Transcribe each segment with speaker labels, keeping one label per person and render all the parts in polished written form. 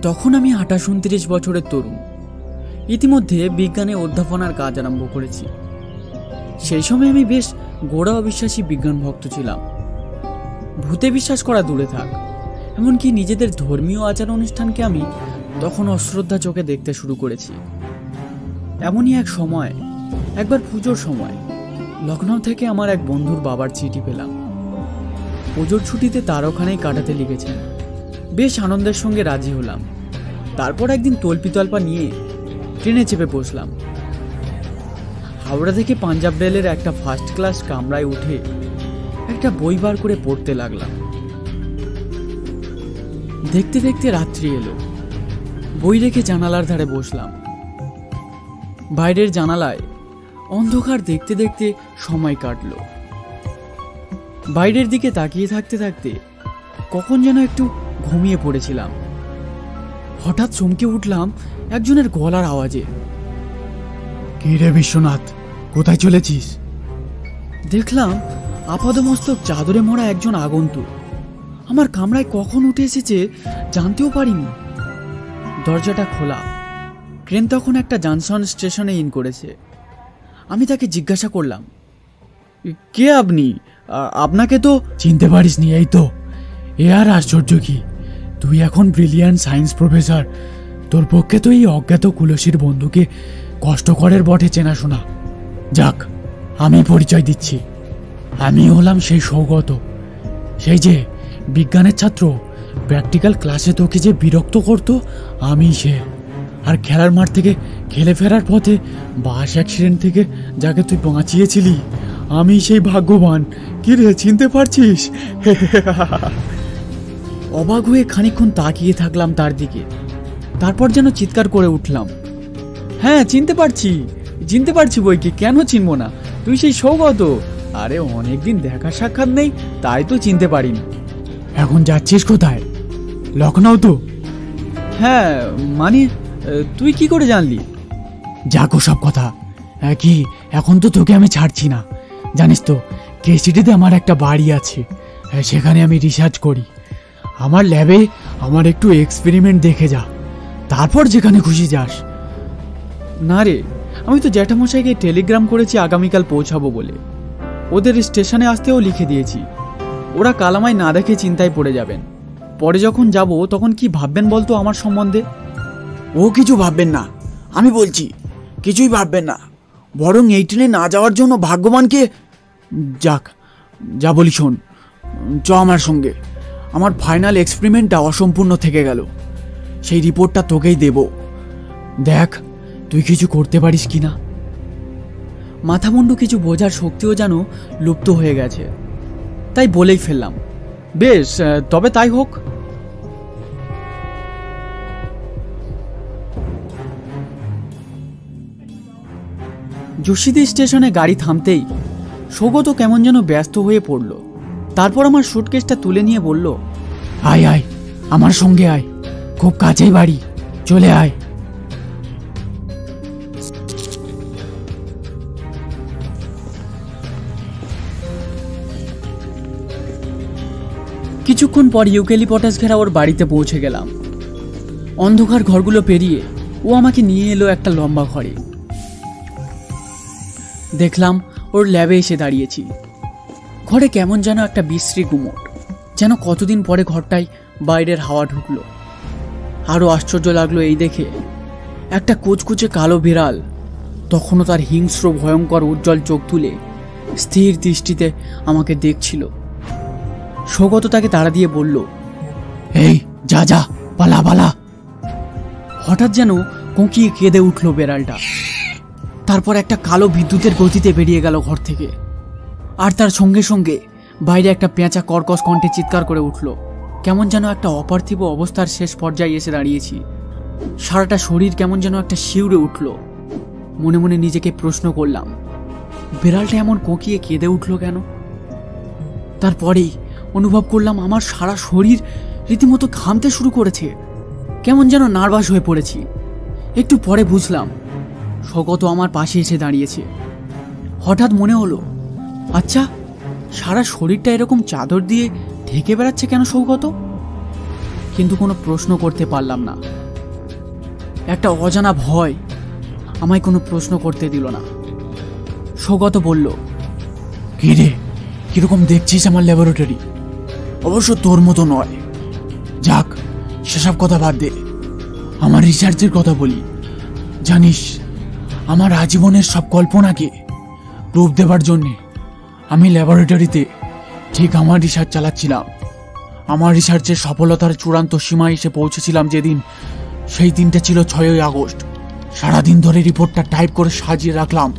Speaker 1: তখন আমি 28-29 বছরের তরুণ। ইতিমধ্যে বিজ্ঞানে অধ্যাপনার কাজ আরম্ভ করেছি। সেই সময় আমি বেশ গোড়া অবিশ্বাসী বিজ্ঞান ভক্ত ছিলাম। ভূতে বিশ্বাস করা দূরে থাক, এমনকি নিজেদের ধর্মীয় আচার অনুষ্ঠানকে আমি তখন অশ্রদ্ধা চোখে দেখতে শুরু করেছি। এমনই এক সময়, একবার পুজোর সময় লখনৌ থেকে আমার এক বন্ধুর বাবার চিঠি পেলাম। পুজোর ছুটিতে তার ওখানেই কাটাতে লিখেছেন। বেশ আনন্দের সঙ্গে রাজি হলাম। তারপর একদিন তল্পিতল্পা নিয়ে ট্রেনে চেপে বসলাম। হাওড়া থেকে পাঞ্জাব রেলের একটা ফার্স্ট ক্লাস কামরায় উঠে একটা বই বার করে পড়তে লাগলাম। দেখতে দেখতে রাত্রি এলো। বই রেখে জানালার ধারে বসলাম। বাইরের জানালায় অন্ধকার দেখতে দেখতে সময় কাটলো। বাইরের দিকে তাকিয়ে থাকতে থাকতে কখন যেন একটু ঘুমিয়ে পড়েছিলাম। হঠাৎ চমকে উঠলাম একজনের গলার আওয়াজে।
Speaker 2: কি রে বিশ্বনাথ, কোথায় চলেছিস?
Speaker 1: দেখলাম আপাদমস্তক চাদরে মোড়া একজন আগন্তুক আমার কামরায় কখন উঠে এসেছে জানতেও পারিনি। দরজাটা খোলা। ট্রেন তখন একটা জংশন স্টেশনে ইন করেছে। আমি তাকে জিজ্ঞাসা করলাম, কে আপনি? আপনাকে তো
Speaker 2: চিনতে পারিসনি? এই তো। এ আর আশ্চর্য কি, তুই এখন ব্রিলিয়ান্ট সায়েন্স প্রফেসর। তোর পক্ষে তো এই অজ্ঞাত কুলসীর বন্ধুকে কষ্টকরের বটে চেনাশোনা। যাক, আমি পরিচয় দিচ্ছি। আমি হলাম সেই সৌগত, সেই যে বিজ্ঞানের ছাত্র। প্র্যাকটিক্যাল ক্লাসে তোকে যে বিরক্ত করতো, আমি সে। আর খেলার মাঠ থেকে খেলে ফেরার পথে বাস অ্যাক্সিডেন্ট থেকে যাকে তুই বাঁচিয়েছিলি, আমি সেই ভাগ্যবান। কি রে, চিনতে পারছিস?
Speaker 1: অবাক হয়ে খানিকক্ষণ তাকিয়ে থাকলাম তার দিকে। তারপর যেন চিৎকার করে উঠলাম, হ্যাঁ চিনতে পারছি বই কি, কেন চিনবো না? তুই সেই সৌগত। আরে অনেকদিন দেখা সাক্ষাৎ নেই, তাই তো চিনতে পারিনি।
Speaker 2: এখন যাচ্ছিস কোথায়? লখনৌ তো?
Speaker 1: হ্যাঁ, মানে তুই কি করে জানলি?
Speaker 2: যাকো সব কথা। কি, এখন তো তোকে আমি ছাড়ছি না। জানিস তো, কেসিটিতে আমার একটা বাড়ি আছে, সেখানে আমি রিসার্চ করি। আমার ল্যাবে আমার একটু এক্সপেরিমেন্ট দেখে যা, তারপর যেখানে খুশি যাস।
Speaker 1: না রে, আমি তো জ্যাঠামশাইকে টেলিগ্রাম করেছি আগামীকাল পৌঁছাবো বলে। ওদের স্টেশনে আসতেও লিখে দিয়েছি। ওরা কাল আমায় না দেখে চিন্তায় পড়ে যাবেন। পরে যখন যাব তখন কি ভাববেন বলতো আমার সম্বন্ধে?
Speaker 3: ও কিছু ভাববেন না, আমি বলছি, কিছুই ভাববেন না। বরং এই ট্রেনে না যাওয়ার জন্য ভাগ্যবানকে। যাক, যা বলি শোন, চ আমার সঙ্গে। আমার ফাইনাল এক্সপেরিমেন্টটা অসম্পূর্ণ থেকে গেল, সেই রিপোর্টটা তোকেই দেব।
Speaker 2: দেখ তুই কিছু করতে পারিস কিনা।
Speaker 1: মাথামুন্ডু কিছু বোঝার শক্তিও যেন লুপ্ত হয়ে গেছে। তাই বলেই ফেললাম, বেশ, তবে তাই হোক। যোশীদি স্টেশনে গাড়ি থামতেই সৌগত কেমন যেন ব্যস্ত হয়ে পড়ল। তারপর আমার সুটকেসটা তুলে নিয়ে বলল,
Speaker 2: আয় আয়, আমার সঙ্গে আয়, খুব কাছেই বাড়ি, চলে আয়।
Speaker 1: কিছুক্ষণ পর ইউক্যালিপটাস ঘেরা ওর বাড়িতে পৌঁছে গেলাম। অন্ধকার ঘরগুলো পেরিয়ে ও আমাকে নিয়ে এলো একটা লম্বা ঘরে। দেখলাম ওর ল্যাবে এসে দাঁড়িয়েছি। ঘরে কেমন যেন একটা বিশ্রী গুমট, যেন কতদিন পরে ঘরটায় বাইরের হাওয়া ঢুকলো। আরও আশ্চর্য লাগলো এই দেখে, একটা কুচকুচে কালো বিড়াল তখনও তার হিংস্র ভয়ঙ্কর উজ্জ্বল চোখ তুলে স্থির দৃষ্টিতে আমাকে দেখছিল। সৌগত তাকে তাড়া দিয়ে বলল,
Speaker 2: এই যা যা, পালা পালা।
Speaker 1: হঠাৎ যেন কোঁকিয়ে কেঁদে উঠল বেড়ালটা। তারপর একটা কালো বিদ্যুতের গতিতে বেরিয়ে গেল ঘর থেকে। আর তার সঙ্গে সঙ্গে বাইরে একটা পেঁচা কর্কশ কণ্ঠে চিৎকার করে উঠল। কেমন যেন একটা অপার্থিব অবস্থার শেষ পর্যায়ে এসে দাঁড়িয়েছি। সারাটা শরীর কেমন যেন একটা শিউরে উঠল। মনে মনে নিজেকে প্রশ্ন করলাম, বিড়ালটা এমন কোঁকিয়ে কেঁদে উঠল কেন? তারপরেই অনুভব করলাম আমার সারা শরীর রীতিমতো ঘামতে শুরু করেছে। কেমন যেন নার্ভাস হয়ে পড়েছি। একটু পরে বুঝলাম সৌগত আমার পাশে এসে দাঁড়িয়েছে। হঠাৎ মনে হলো, আচ্ছা সারা শরীরটা এরকম চাদর দিয়ে ঢেকে বেড়াচ্ছে কেন সৌগত? কিন্তু কোনো প্রশ্ন করতে পারলাম না। একটা অজানা ভয় আমায় কোনো প্রশ্ন করতে দিল না। সৌগত বলল,
Speaker 3: কি রে, কিরকম দেখছিস আমার ল্যাবরেটরি? অবশ্য তোর মতো নয়। যাক, সেসব কথা বাদ দে, আমার রিসার্চের কথা বলি। জানিস, আমার আজীবনের সব কল্পনাকে রূপ দেবার জন্যে আমি ল্যাবরেটরিতে ঠিক আমার রিসার্চ চালাচ্ছিলাম। আমার রিসার্চের সফলতার চূড়ান্ত সীমায় এসে পৌঁছেছিলাম যেদিন, সেই দিনটা ছিল 6ই আগস্ট। সারাদিন ধরে রিপোর্টটা টাইপ করে সাজিয়ে রাখলাম।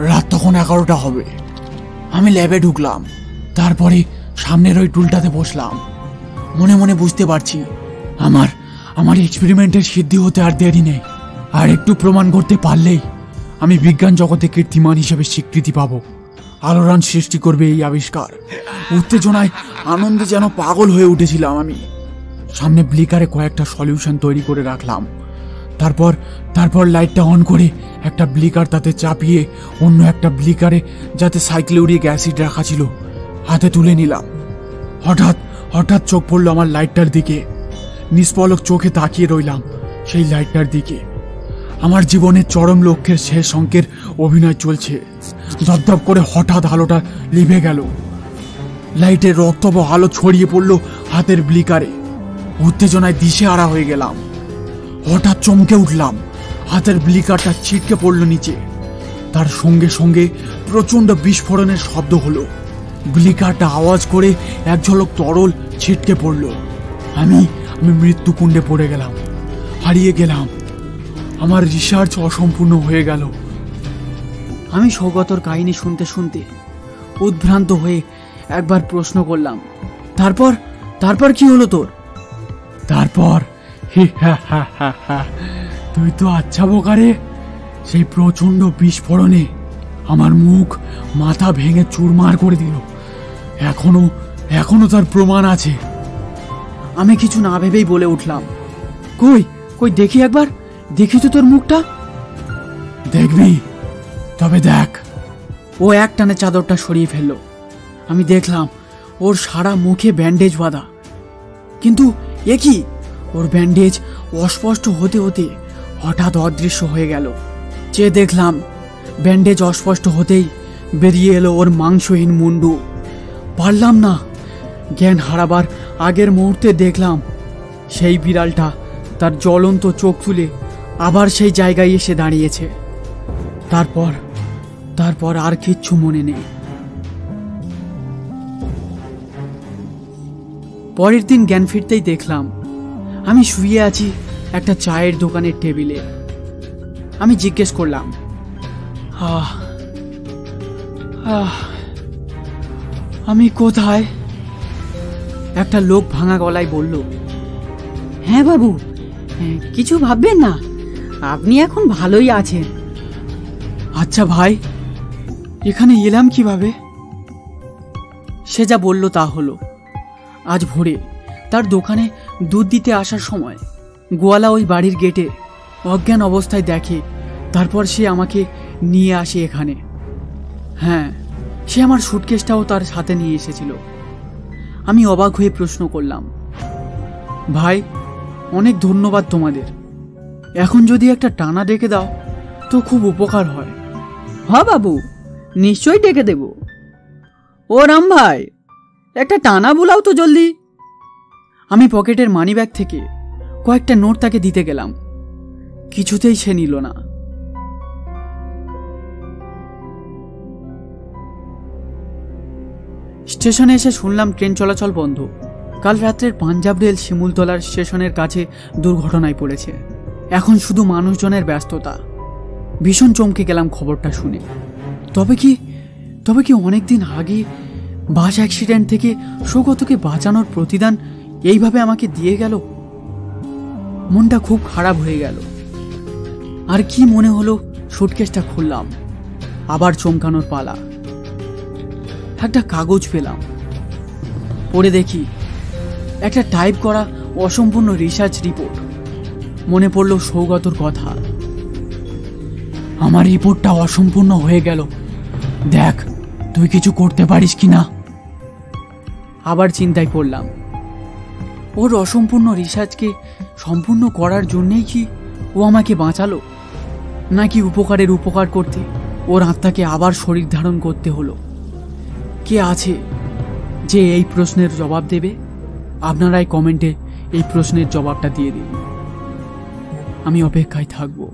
Speaker 3: রাত তখন 11টা হবে। আমি ল্যাবে ঢুকলাম, তারপরে সামনের ওই টুলটাতে বসলাম। মনে মনে বুঝতে পারছি আমার এক্সপেরিমেন্টের সিদ্ধি হতে আর দেরি নেই। আর একটু প্রমাণ করতে পারলেই আমি বিজ্ঞান জগতে কীর্তিমান হিসেবে স্বীকৃতি পাবো। আলোড়ন সৃষ্টি করবে এই আবিষ্কার। উত্তেজনায় আনন্দে যেন পাগল হয়ে উঠেছিলাম আমি। সামনে ব্লিকারে কয়েকটা সলিউশন তৈরি করে রাখলাম। তারপর লাইটটা অন করে একটা ব্লিকার তাতে চাপিয়ে অন্য একটা ব্লিকারে যাতে সাইক্লোরিক অ্যাসিড রাখা ছিল হাতে তুলে নিলাম। হঠাৎ চোখ পড়লো আমার লাইটটার দিকে। নিষ্পলক চোখে তাকিয়ে রইলাম সেই লাইটটার দিকে। আমার জীবনের চরম লক্ষ্যের শেষ অঙ্কের অভিনয় চলছে। দপদপ করে হঠাৎ আলোটা লিভে গেল। লাইটের রক্তব আলো ছড়িয়ে পড়লো হাতের ব্লিকারে। উত্তেজনায় দিশেহারা হয়ে গেলাম। হঠাৎ চমকে উঠলাম, হাতের ব্লিকারটা ছিটকে পড়লো নিচে। তার সঙ্গে সঙ্গে প্রচন্ড বিস্ফোরণের শব্দ হলো। ব্লিকারটা আওয়াজ করে এক ঝলক তরল ছিটকে পড়লো। আমি মৃত্যুকুণ্ডে পড়ে গেলাম, হারিয়ে গেলাম। আমার রিসার্চ অসম্পূর্ণ হয়ে গেল।
Speaker 1: আমি সৌগতর কাহিনী শুনতে শুনতে উদ্ভ্রান্ত হয়ে একবার প্রশ্ন করলাম, তারপর কি হলো তোর?
Speaker 2: তারপর তুই তো আচ্ছা বোকারে। সেই প্রচন্ড বিস্ফোরণে আমার মুখ মাথা ভেঙে চুরমার করে দিল। এখনো তার প্রমাণ আছে।
Speaker 1: আমি কিছু না ভেবেই বলে উঠলাম, কই দেখি একবার, দেখি তো তোর মুখটা।
Speaker 2: দেখবি? তবে দেখ।
Speaker 1: ও এক টানে চাদরটা সরিয়ে ফেললো। আমি দেখলাম ওর সারা মুখে ব্যান্ডেজ বাঁধা। কিন্তু এ কি, ওর ব্যান্ডেজ অস্পষ্ট হতে হতে হঠাৎ অদৃশ্য হয়ে গেল। চেয়ে দেখলাম ব্যান্ডেজ অস্পষ্ট হতেই বেরিয়ে এলো ওর মাংসহীন মুন্ডু। পারলাম না, জ্ঞান হারাবার আগের মুহূর্তে দেখলাম সেই বিড়ালটা তার জ্বলন্ত চোখ তুলে আবার সেই জায়গায় এসে দাঁড়িয়েছে। তারপর আর কিচ্ছু মনে নেই। পরের দিন জ্ঞান ফিরতেই দেখলাম আমি শুয়ে আছি একটা চায়ের দোকানের টেবিলে। আমি জিজ্ঞেস করলাম, আমি কোথায়? একটা লোক ভাঙা গলায় বলল, হ্যাঁ বাবু, কিছু ভাববেন না, আপনি এখন ভালোই আছেন। আচ্ছা ভাই, এখানে এলাম কিভাবে? সে যা বলল তা হলো, আজ ভোরে তার দোকানে দুধ দিতে আসার সময় গোয়ালা ওই বাড়ির গেটে অজ্ঞান অবস্থায় দেখে। তারপর সে আমাকে নিয়ে আসে এখানে। হ্যাঁ, সে আমার সুটকেসটাও তার সাথে নিয়ে এসেছিল। আমি অবাক হয়ে প্রশ্ন করলাম, ভাই অনেক ধন্যবাদ তোমাদের। এখন যদি একটা টানা ডেকে দাও তো খুব উপকার হয়। হ্যাঁ বাবু, নিশ্চয়ই ডেকে দেব। ও রাম ভাই, একটা টানা বুলাও তো জলদি। আমি পকেটের মানিব্যাগ থেকে কয়েকটা নোট তাকে দিতে গেলাম, কিছুতেই সে নিল না। স্টেশনে এসে শুনলাম ট্রেন চলাচল বন্ধ। কাল রাত্রের পাঞ্জাব রেল শিমুলতলার স্টেশনের কাছে দুর্ঘটনায় পড়েছে। এখন শুধু মানুষজনের ব্যস্ততা। ভীষণ চমকে গেলাম খবরটা শুনে। তবে কি অনেকদিন আগে বাস অ্যাক্সিডেন্ট থেকে সৌগতকে বাঁচানোর প্রতিদান এইভাবে আমাকে দিয়ে গেল? মনটা খুব খারাপ হয়ে গেল। আর কি মনে হলো, সুটকেসটা খুললাম। আবার চমকানোর পালা। একটা কাগজ পেলাম, পড়ে দেখি একটা টাইপ করা অসম্পূর্ণ রিসার্চ রিপোর্ট। মনে পড়ল সৌগতর কথা।
Speaker 2: আমার রিপোর্টটা অসম্পূর্ণ হয়ে গেল, দেখ তুই কিছু করতে পারিস কিনা।
Speaker 1: আবার চিন্তায় পড়লাম। ওর অসম্পূর্ণ রিসার্চকে সম্পূর্ণ করার জন্যেই কি ও আমাকে বাঁচালো, নাকি উপকারের উপকার করতে ওর আত্মাকে আবার শরীর ধারণ করতে হলো? কে আছে যে এই প্রশ্নের জবাব দেবে? আপনারাই কমেন্টে এই প্রশ্নের জবাবটা দিয়ে দিন। আমি অপেক্ষায় থাকবো।